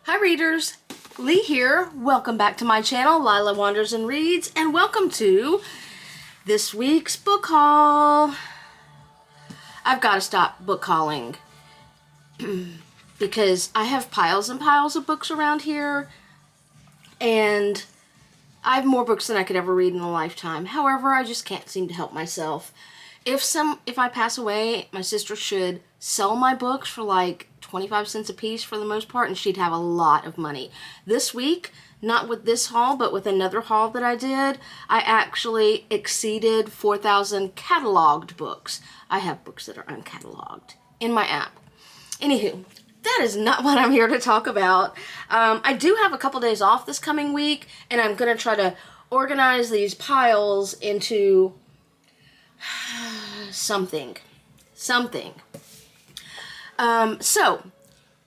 Hi readers, Lee here. Welcome back to my channel, Lila Wanders and Reads, and welcome to this week's book haul. I've got to stop book hauling because I have piles and piles of books around here, and I have more books than I could ever read in a lifetime. However, I just can't seem to help myself. If I pass away, my sister should sell my books for like 25 cents a piece for the most part, and she'd have a lot of money. This week, not with this haul, but with another haul that I did, I actually exceeded 4,000 cataloged books. I have books that are uncatalogued in my app. Anywho, that is not what I'm here to talk about. I do have a couple days off this coming week, and I'm going to try to organize these piles into something. So,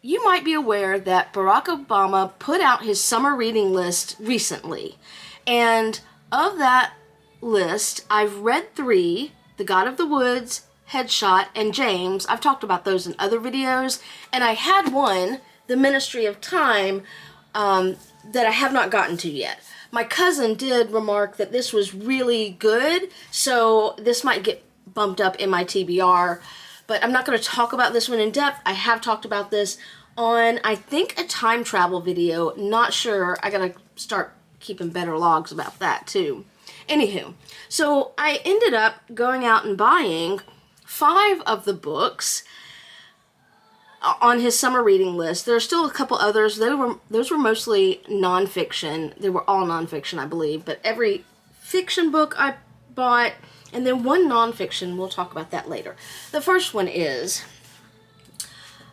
you might be aware that Barack Obama put out his summer reading list recently. And of that list, I've read 3, The God of the Woods, Headshot, and James. I've talked about those in other videos. And I had one, The Ministry of Time, that I have not gotten to yet. My cousin did remark that this was really good, so this might get bumped up in my TBR. But I'm not going to talk about this one in depth. I have talked about this on, I think, a time travel video. Not sure. I got to start keeping better logs about that too. Anywho, so I ended up going out and buying 5 of the books on his summer reading list. There are still a couple others. Those were mostly nonfiction. They were all nonfiction, I believe. But every fiction book I bought, and then one nonfiction. We'll talk about that later. The first one is,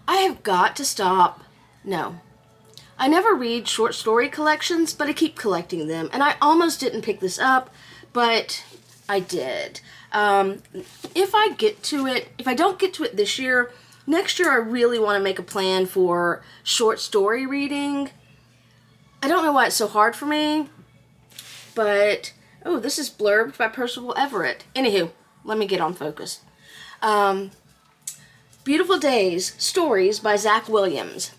I have got to stop. No. I never read short story collections, but I keep collecting them. And I almost didn't pick this up, but I did. If I don't get to it this year, next year I really want to make a plan for short story reading. I don't know why it's so hard for me, but oh, this is blurbed by Percival Everett. Anywho, let me get on focus. Beautiful Days, Stories by Zach Williams.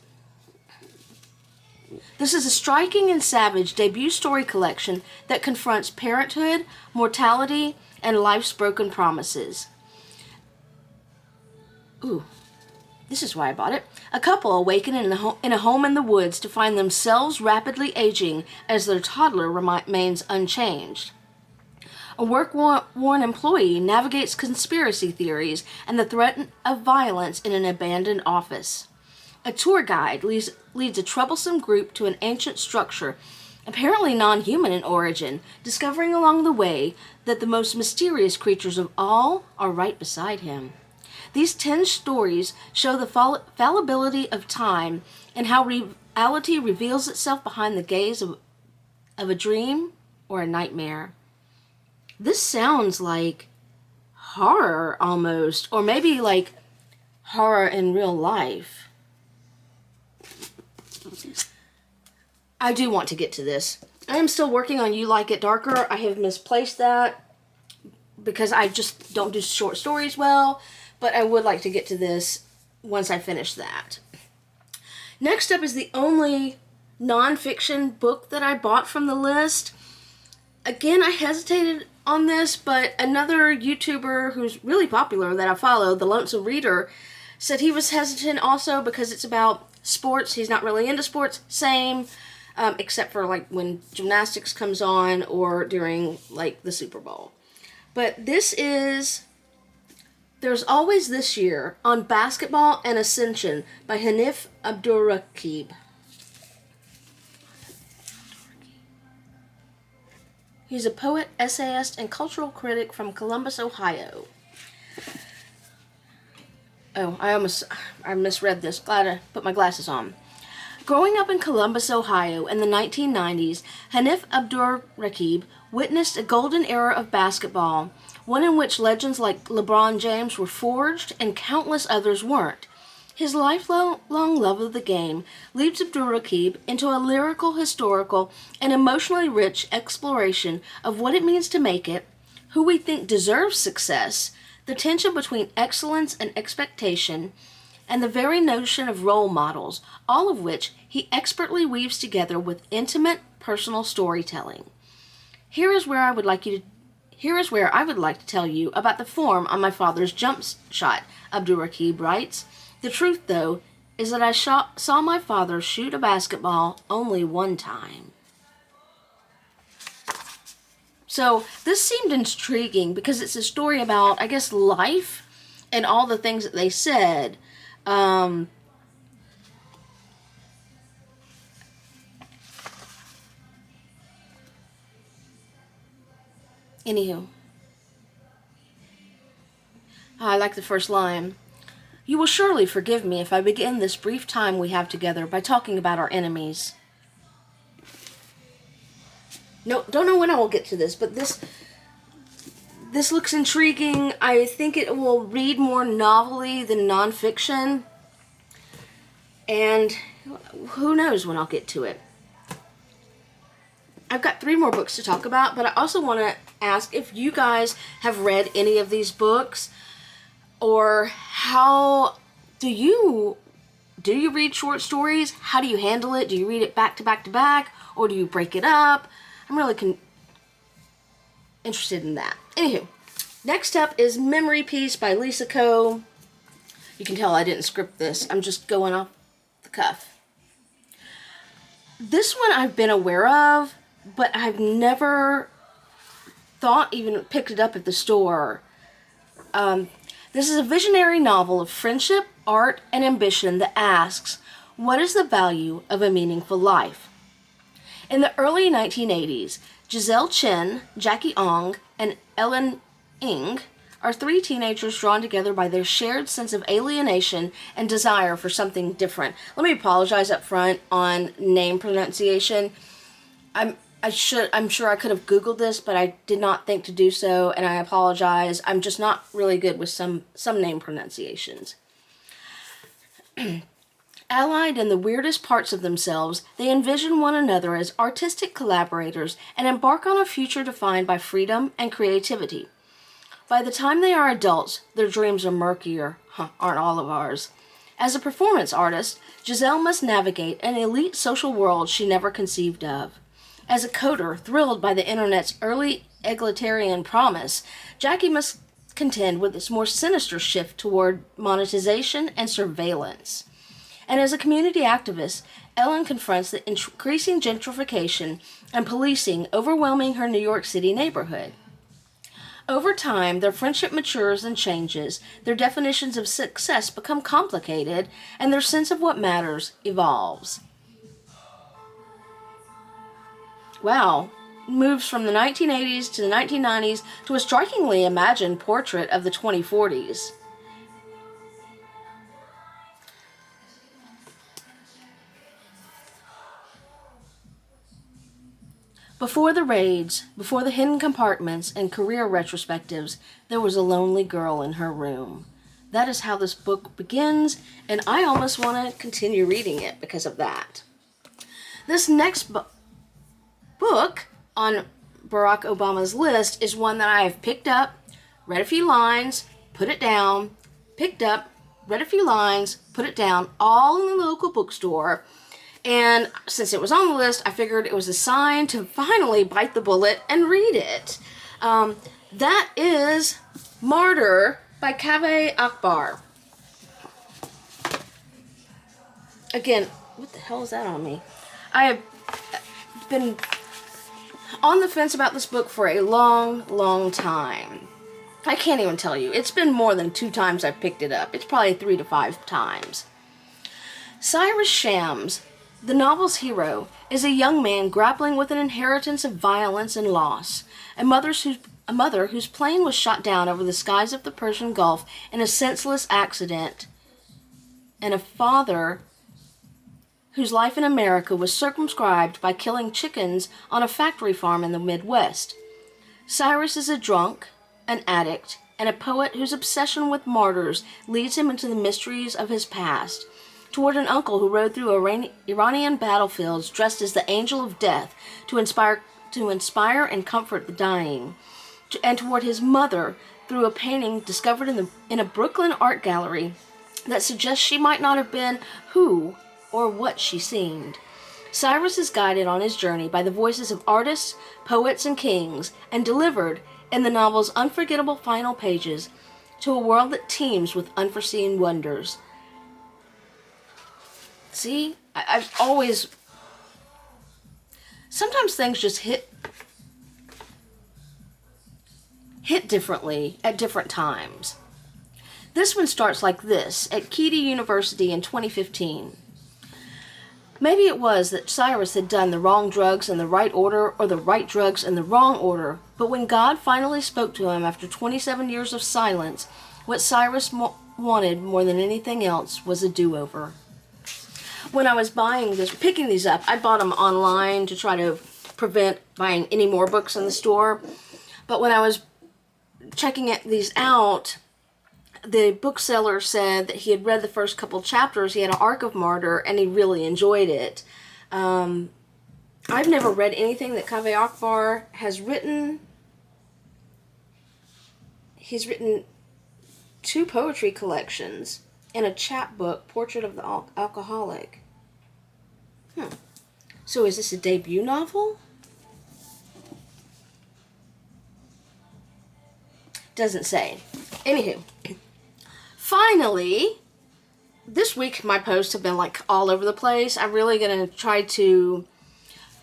This is a striking and savage debut story collection that confronts parenthood, mortality, and life's broken promises. Ooh, this is why I bought it. A couple awaken in a home in the woods to find themselves rapidly aging as their toddler remains unchanged. A work-worn employee navigates conspiracy theories and the threat of violence in an abandoned office. A tour guide leads a troublesome group to an ancient structure, apparently non-human in origin, discovering along the way that the most mysterious creatures of all are right beside him. These 10 stories show the fallibility of time and how reality reveals itself behind the gaze of a dream or a nightmare. This sounds like horror almost, or maybe like horror in real life. I do want to get to this. I am still working on You Like It Darker. I have misplaced that because I just don't do short stories well, but I would like to get to this once I finish that. Next up is the only nonfiction book that I bought from the list. Again, I hesitated on this, but another YouTuber who's really popular that I follow, The Lonesome Reader, said he was hesitant also because it's about sports. He's not really into sports. Same, except for like when gymnastics comes on or during like the Super Bowl. But this is There's Always This Year on Basketball and Ascension by Hanif Abdurraqib. He's a poet, essayist, and cultural critic from Columbus, Ohio. Oh, I misread this. Glad I put my glasses on. Growing up in Columbus, Ohio in the 1990s, Hanif Abdurraqib witnessed a golden era of basketball, one in which legends like LeBron James were forged and countless others weren't. His lifelong love of the game leads Abdurraqib into a lyrical, historical, and emotionally rich exploration of what it means to make it, who we think deserves success, the tension between excellence and expectation, and the very notion of role models, all of which he expertly weaves together with intimate, personal storytelling. Here is where I would like to tell you about the form on my father's jump shot, Abdurraqib writes. The truth, though, is that I saw my father shoot a basketball only one time. So this seemed intriguing because it's a story about, I guess, life and all the things that they said. Anywho, I like the first line. You will surely forgive me if I begin this brief time we have together by talking about our enemies. No, don't know when I will get to this, but this looks intriguing. I think it will read more novelty than nonfiction, and who knows when I'll get to it. I've got 3 more books to talk about, but I also want to ask if you guys have read any of these books, or how do you read short stories? How do you handle it? Do you read it back to back to back, or do you break it up? I'm really interested in that. Anywho, next up is Memory Piece by Lisa Coe. You can tell I didn't script this. I'm just going off the cuff. This one I've been aware of, but I've never even picked it up at the store. This is a visionary novel of friendship, art, and ambition that asks, what is the value of a meaningful life? In the early 1980s, Giselle Chen, Jackie Ong, and Ellen Ng are 3 teenagers drawn together by their shared sense of alienation and desire for something different. Let me apologize up front on name pronunciation. I'm sure I could have Googled this, but I did not think to do so, and I apologize. I'm just not really good with some name pronunciations. Allied in the weirdest parts of themselves, they envision one another as artistic collaborators and embark on a future defined by freedom and creativity. By the time they are adults, their dreams are murkier. Aren't all of ours. As a performance artist, Giselle must navigate an elite social world she never conceived of. As a coder, thrilled by the internet's early egalitarian promise, Jackie must contend with its more sinister shift toward monetization and surveillance. And as a community activist, Ellen confronts the increasing gentrification and policing overwhelming her New York City neighborhood. Over time, their friendship matures and changes, their definitions of success become complicated, and their sense of what matters evolves. Wow, moves from the 1980s to the 1990s to a strikingly imagined portrait of the 2040s. Before the raids, before the hidden compartments and career retrospectives, there was a lonely girl in her room. That is how this book begins, and I almost want to continue reading it because of that. This next book on Barack Obama's list is one that I have picked up, read a few lines, put it down, picked up, read a few lines, put it down, all in the local bookstore. And since it was on the list, I figured it was a sign to finally bite the bullet and read it. That is Martyr by Kaveh Akbar. Again, what the hell is that on me? I have been on the fence about this book for a long, long time. I can't even tell you. It's been more than 2 times I've picked it up. It's probably 3 to 5 times. Cyrus Shams, the novel's hero, is a young man grappling with an inheritance of violence and loss, a mother whose plane was shot down over the skies of the Persian Gulf in a senseless accident, and a father whose life in America was circumscribed by killing chickens on a factory farm in the Midwest. Cyrus is a drunk, an addict, and a poet whose obsession with martyrs leads him into the mysteries of his past, toward an uncle who rode through Iranian battlefields dressed as the angel of death to inspire and comfort the dying, and toward his mother through a painting discovered in a Brooklyn art gallery that suggests she might not have been who or what she seemed. Cyrus is guided on his journey by the voices of artists, poets, and kings, and delivered in the novel's unforgettable final pages to a world that teems with unforeseen wonders. See, I've always... Sometimes things just hit differently at different times. This one starts like this, at Keedy University in 2015. Maybe it was that Cyrus had done the wrong drugs in the right order or the right drugs in the wrong order, but when God finally spoke to him after 27 years of silence, what Cyrus wanted more than anything else was a do-over. When I was picking these up, I bought them online to try to prevent buying any more books in the store. But when I was checking these out, the bookseller said that he had read the first couple chapters. He had an arc of Martyr, and he really enjoyed it. I've never read anything that Kaveh Akbar has written. He's written 2 poetry collections and a chapbook, Portrait of the Alcoholic. So is this a debut novel? Doesn't say. Anywho, finally, this week my posts have been like all over the place. I'm really going to try to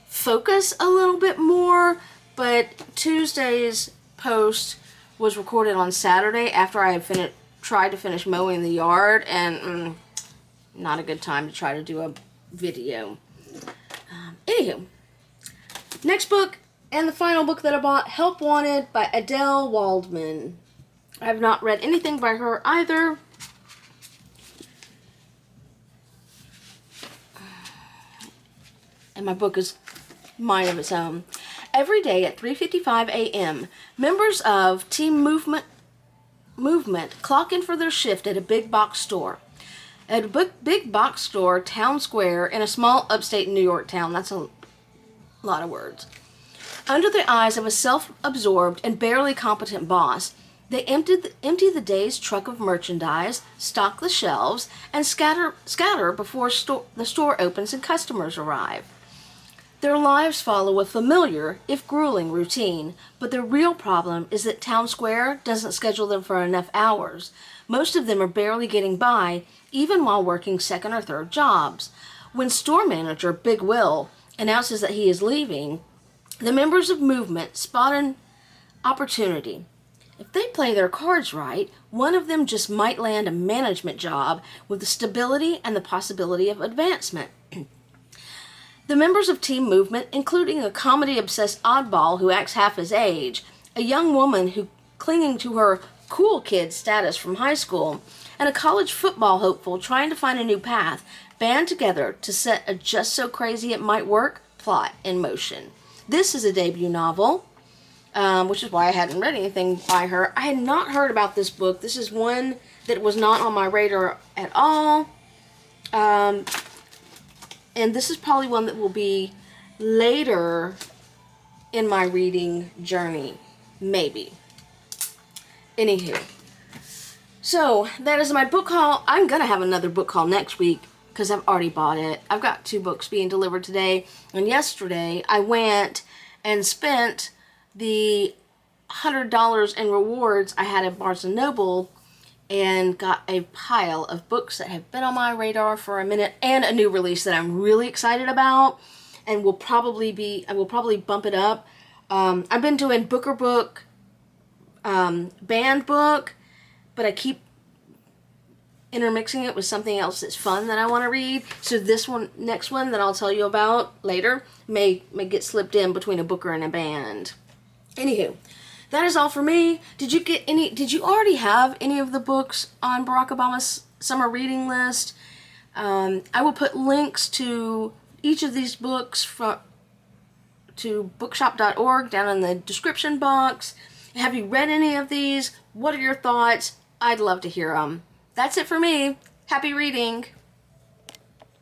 focus a little bit more, but Tuesday's post was recorded on Saturday after I had tried to finish mowing the yard, and not a good time to try to do a video. Anywho, next book, and the final book that I bought, Help Wanted by Adelle Waldman. I have not read anything by her either. And my book is mine of its own. Every day at 3:55 a.m., members of Team Movement clock in for their shift at a big box store. At a big box store, town square, in a small upstate New York town. That's a lot of words. Under the eyes of a self-absorbed and barely competent boss, they empty the day's truck of merchandise, stock the shelves, and scatter before the store opens and customers arrive. Their lives follow a familiar, if grueling, routine, but the real problem is that Town Square doesn't schedule them for enough hours. Most of them are barely getting by, even while working second or third jobs. When store manager Big Will announces that he is leaving, the members of Movement spot an opportunity. If they play their cards right, one of them just might land a management job with the stability and the possibility of advancement. The members of Team Movement, including a comedy-obsessed oddball who acts half his age, a young woman who clinging to her cool kid status from high school, and a college football hopeful trying to find a new path, band together to set a just so crazy it might work plot in motion. This is a debut novel, which is why I hadn't read anything by her. I had not heard about this book. This is one that was not on my radar at all. And this is probably one that will be later in my reading journey. Maybe. Anywho. So, that is my book haul. I'm going to have another book haul next week because I've already bought it. I've got 2 books being delivered today. And yesterday, I went and spent the $100 in rewards I had at Barnes & Noble and got a pile of books that have been on my radar for a minute and a new release that I'm really excited about and I will probably bump it up. I've been doing Booker Book, Banned Book, but I keep intermixing it with something else that's fun that I want to read. So this one, next one that I'll tell you about later, may get slipped in between a Booker and a Banned. Anywho, that is all for me. Did you already have any of the books on Barack Obama's summer reading list? I will put links to each of these books to bookshop.org down in the description box. Have you read any of these? What are your thoughts? I'd love to hear them. That's it for me. Happy reading.